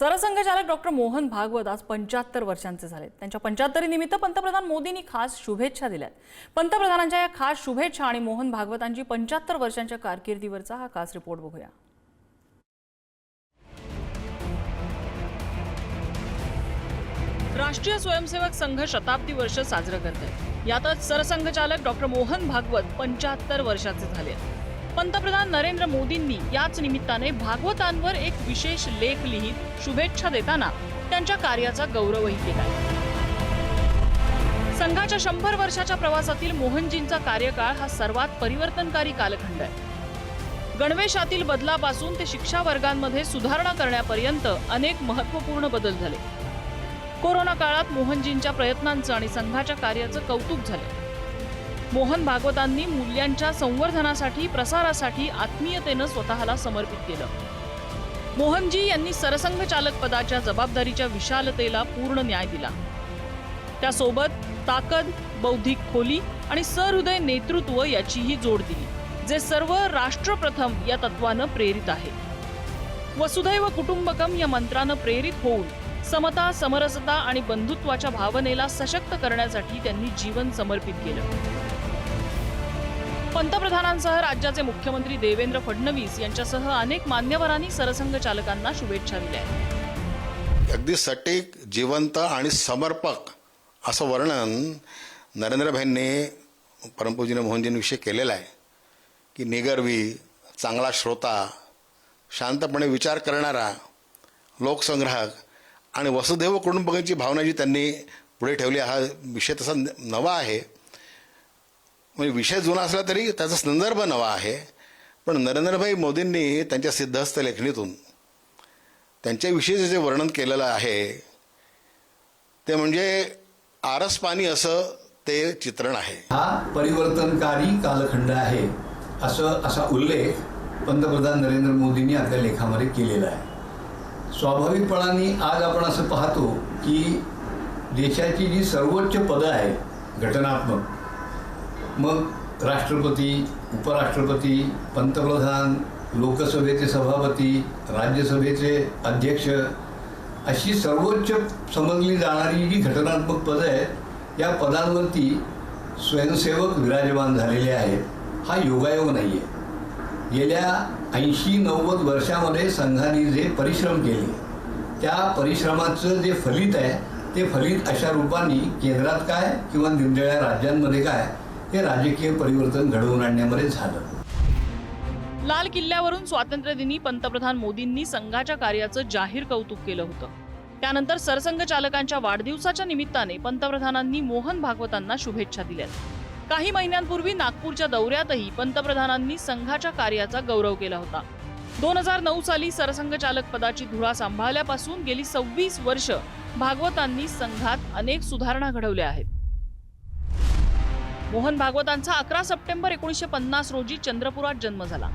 सरसंघचालक डॉक्टर मोहन भागवत आज 75 वर्षांचे झाले। त्यांच्या 75 निमित्त पंतप्रधान मोदींनी खास शुभेच्छा दिल्यात। पंतप्रधानांच्या या खास शुभेच्छा आणि मोहन भागवतांची 75 वर्षांच्या कारकिर्दीवरचा हा खास रिपोर्ट बघूया। राष्ट्रीय स्वयंसेवक संघ शताब्दी वर्ष साजरं करत आहे। यातच सरसंघचालक डॉक्टर मोहन भागवत 75 वर्षाचे झाले। पंतप्रधान नरेंद्र मोदींनी याच निमित्ताने भागवतांवर एक विशेष लेख लिहित शुभेच्छा देताना त्यांच्या कार्याचा गौरवही केला। संघाच्या 100 वर्षाच्या प्रवासातील मोहनजींचा कार्यकाळ हा सर्वात परिवर्तनकारी कालखंड आहे। गणवेशातील बदलापासून ते शिक्षा वर्गांमध्ये सुधारणा करण्यापर्यंत अनेक महत्त्वपूर्ण बदल झाले। कोरोना काळात मोहनजींच्या प्रयत्नांचं आणि संघाच्या कार्याचं कौतुक झाले। मोहन भागवतांनी मूल्यांच्या संवर्धनासाठी प्रसारासाठी आत्मीयतेनं स्वतःला समर्पित केलं। मोहनजी यांनी सरसंघचालक पदाच्या जबाबदारीच्या विशालतेला पूर्ण न्याय दिला। त्यासोबत ताकद, बौद्धिक खोली आणि सहृदय नेतृत्व याचीही जोड दिली, जे सर्व राष्ट्रप्रथम या तत्वानं प्रेरित आहे। वसुधैव कुटुंबकम या मंत्रानं प्रेरित होऊन समता, समरसता आणि बंधुत्वाच्या भावनेला सशक्त करण्यासाठी त्यांनी जीवन समर्पित केलं। पंतप्रधानांसह राज्याचे मुख्यमंत्री देवेंद्र फडणवीस यांच्यासह अनेक मान्यवरांनी सरसंघचालकांना शुभेच्छा दिल्या। अगदी सटीक, जिवंत आणि समर्पक असं वर्णन नरेंद्रभाईंनी परमपूज्य मोहनजींविषयी केलेलं आहे की निगर्वी, चांगला श्रोता, शांतपणे विचार करणारा, लोकसंग्राहक आणि वसुधैव कुटुंबकांची भावना जी त्यांनी पुढे ठेवली, हा विषय तसा नवा आहे। म्हणजे विषय जुना असला तरी त्याचा संदर्भ नवा आहे। पण नरेंद्रभाई मोदींनी त्यांच्या सिद्धहस्त लेखणीतून त्यांच्याविषयीचं जे वर्णन केलेलं आहे ते म्हणजे आरसपाणी असं ते चित्रण आहे। हा परिवर्तनकारी कालखंड आहे असा उल्लेख पंतप्रधान नरेंद्र मोदींनी आपल्या लेखामध्ये केलेला आहे। स्वाभाविकपणाने आज आपण असं पाहतो की देशाची जी सर्वोच्च पदं आहे घटनात्मक, मग राष्ट्रपती, उपराष्ट्रपती, पंतप्रधान, लोकसभेचे सभापती, राज्यसभेचे अध्यक्ष, अशी सर्वोच्च समजली जाणारी जी घटनात्मक पदं आहेत, या पदांवरती स्वयंसेवक विराजमान झालेले आहेत। हा योगायोग नाही आहे। गेल्या 80-90 वर्षामध्ये संघाने जे परिश्रम केले, त्या परिश्रमाचं जे फलित आहे ते फलित अशा रूपाने केंद्रात काय किंवा निरनिराळ्या राज्यांमध्ये काय हे राजकीय परिवर्तन घडवून आणण्यामध्ये झालं। लाल किल्ल्यावरून स्वातंत्र्यदिनी पंतप्रधान मोदींनी संघाच्या कार्याचं जाहीर कौतुक केलं होतं। त्यानंतर सरसंघचालकांच्या वाढदिवसाच्या निमित्ताने पंतप्रधानांनी मोहन भागवतांना शुभेच्छा दिल्यात। काही महिन्यांपूर्वी नागपूरच्या दौऱ्यातही पंतप्रधानांनी संघाच्या कार्याचा गौरव केला होता। 2009 साली सरसंघचालक पदाची धुरा सांभाळल्यापासून गेली 26 वर्ष भागवतांनी संघात अनेक सुधारणा घडवल्या आहेत। मोहन भागवतांचा 11 सप्टेंबर 1950 रोजी चंद्रपुरात जन्म झाला।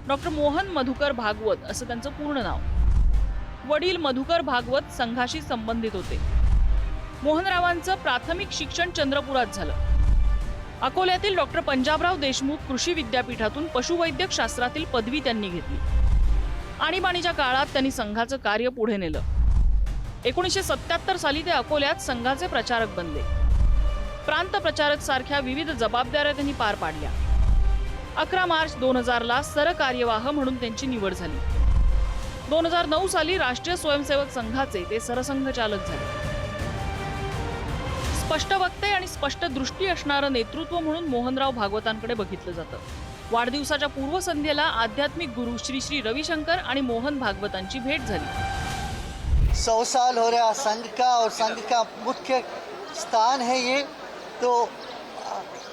डॉक्टर मोहन मधुकर भागवत असं त्यांचं पूर्ण नाव। वडील मधुकर भागवत संघाशी संबंधित होते। मोहनरावांचं प्राथमिक शिक्षण चंद्रपुरात झालं। अकोल्यातील डॉक्टर पंजाबराव देशमुख कृषी विद्यापीठातून पशुवैद्यक शास्त्रातील पदवी त्यांनी घेतली। आणीबाणीच्या काळात त्यांनी संघाचं कार्य पुढे नेलं। 1977 साली ते अकोल्यात संघाचे प्रचारक बनले। प्रांत प्रचारक सारख्या विविध जबाबदाऱ्या त्यांनी पार पाडल्या। 11 मार्च 2000 ला सरकार्यवाह म्हणून त्यांची निवड झाली। 2009 साली राष्ट्रीय स्वयंसेवक संघाचे ते सरसंघचालक झाले। स्पष्ट वक्ते आणि स्पष्ट दृष्टी असणारं नेतृत्व म्हणून मोहनराव भागवतांकडे बघितलं जातं। वाढदिवसाच्या पूर्वसंध्येला आध्यात्मिक गुरु श्री श्री रविशंकर आणि मोहन भागवतांची भेट झाली। 100 साल हो रहा संघ का और संघ का मुख्य स्थान है ये, तो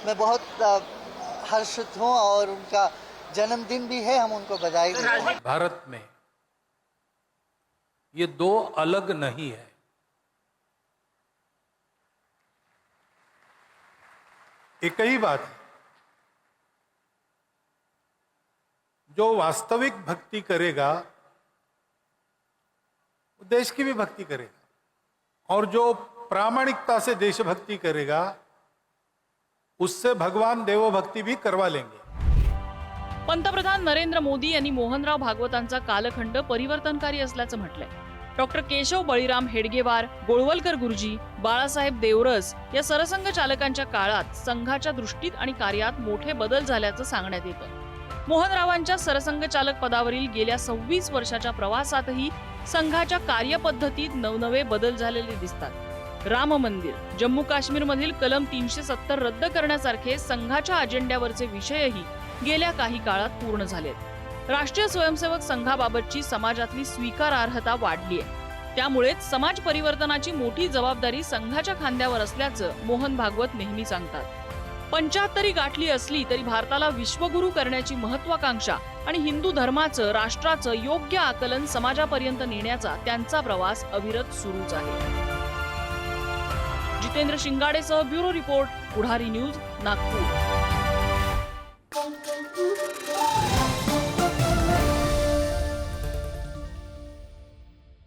मैं बहुत हर्षित हूँ और उनका जन्मदिन भी है, हम उनको बधाई देते हैं। भारत में ये दो अलग नहीं है। एक ही बात है, जो वास्तविक भक्ति करेगा वो देश की भी भक्ति करेगा, और जो प्रामाणिकता से देशभक्ति करेगा उससे भगवान देवभक्ति भी करवा लेंगे। पंतप्रधान नरेंद्र मोदी यांनी मोहनराव भागवतांचा कालखंड परिवर्तनकारी असल्याचं म्हटलंय। डॉक्टर केशव बळीराम हेडगेवार, गोळवलकर गुरुजी, बाळासाहेब देवरस या सरसंघ चालकांच्या काळात संघाच्या दृष्टीत आणि कार्यात मोठे बदल झाल्याचं सांगण्यात येतं. मोहनरावांच्या सरसंघ चालक पदावरील गेल्या 26 वर्षाच्या प्रवासातही संघाच्या कार्यपद्धतीत नवनवे बदल झालेले दिसतात. राम मंदिर, जम्मू काश्मीरमधील कलम 370 रद्द करण्यासारखे संघाच्या अजेंड्यावरचे विषयही गेल्या काही काळात पूर्ण झालेत. राष्ट्रीय स्वयंसेवक संघाबाबतची समाजातली स्वीकारार्हता वाढली आहे. त्यामुळेच समाज परिवर्तनाची मोठी जबाबदारी संघाच्या खांद्यावर असल्याचं मोहन भागवत नेहमी सांगतात. 75 गाठली असली तरी भारताला विश्वगुरू करण्याची महत्वाकांक्षा आणि हिंदू धर्माचं, राष्ट्राचं योग्य आकलन समाजापर्यंत नेण्याचा त्यांचा प्रवास अविरत सुरूच आहे. जितेंद्र शिंगाडेसह ब्युरो रिपोर्ट, पुढारी न्यूज, नागपूर.